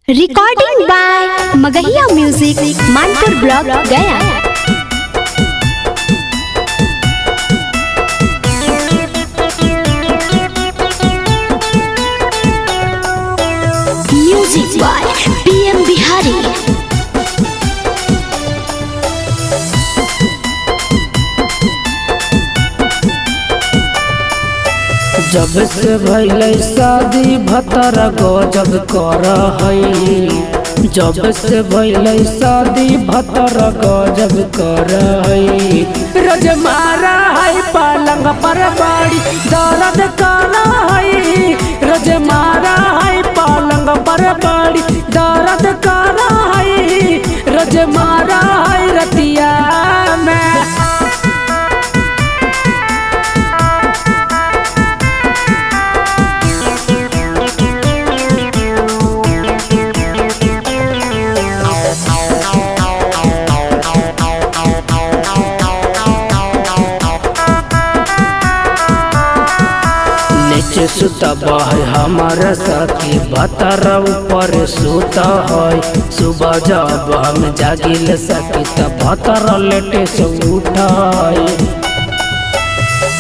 Recording by Magahiya music Manpur block Gaya. Music by PM Bihari. जब से भइले शादी भतर गजब कर हई। जब से भइले शादी भतर गजब कर हई। रोज मारा है पलंग पर बड़ी दर्द कर हई। रोज मारा है पलंग पर बड़ी दर्द कर हई। रोज मारा है रतिया में। नीचे सुता है हमारा साथी भतर ऊपर सुता है। सुबह जब हम जागिल सकी तब भतर लेटे से उठा है।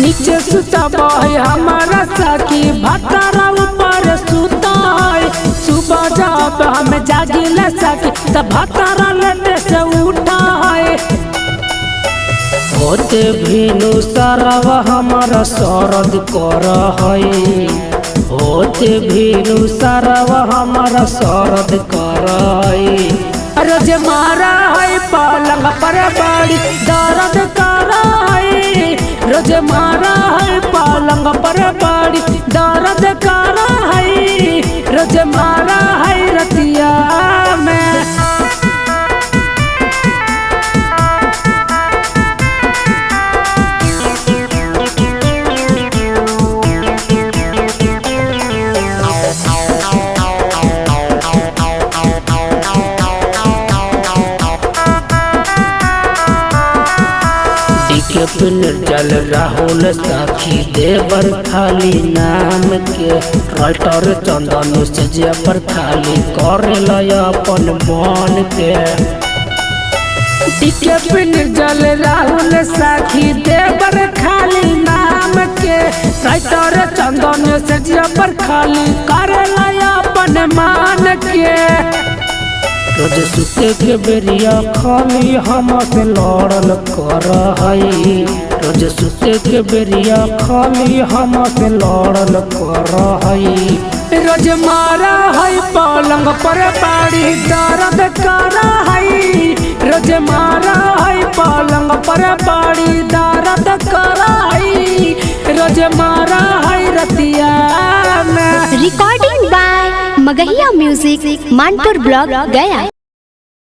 नीचे सुता है हमारा साथी भतर ऊपर सुता है। सुबह जब हम जागिल सकी तब भतर लेटे से उठा है। होते भीनु सारावा हमारा सरद कर हई। होते भीनु सारावा हमारा सरद कर हई। रोज मारा है पलंग पर बड़ी दर्द कर हई। रोज मारा है पलंग पर बड़ी दर्द कर हई। रोज मारा है रतिया में। निर्जल राहुल साखी देवर खाली नाम के राइटर चंदन से पर खाली कर अपन मन के। निर्जल राहुल साखी देवर खाली नाम के राइटर चंदन से पर खाली कर अपन मान के। रोज सुते के बेरिया खाली हम से लड़ल कर हई। रोज सुते के बेरिया खाली हम से लड़ल कर हई। रोज मारा है पलंग पर बड़ी दर्द कर हई। रोज मारा है पलंग पर बड़ी दर्द कर हई। रोज मारा है रतिया में। Recording by Magahiya music Manpur block Gaya.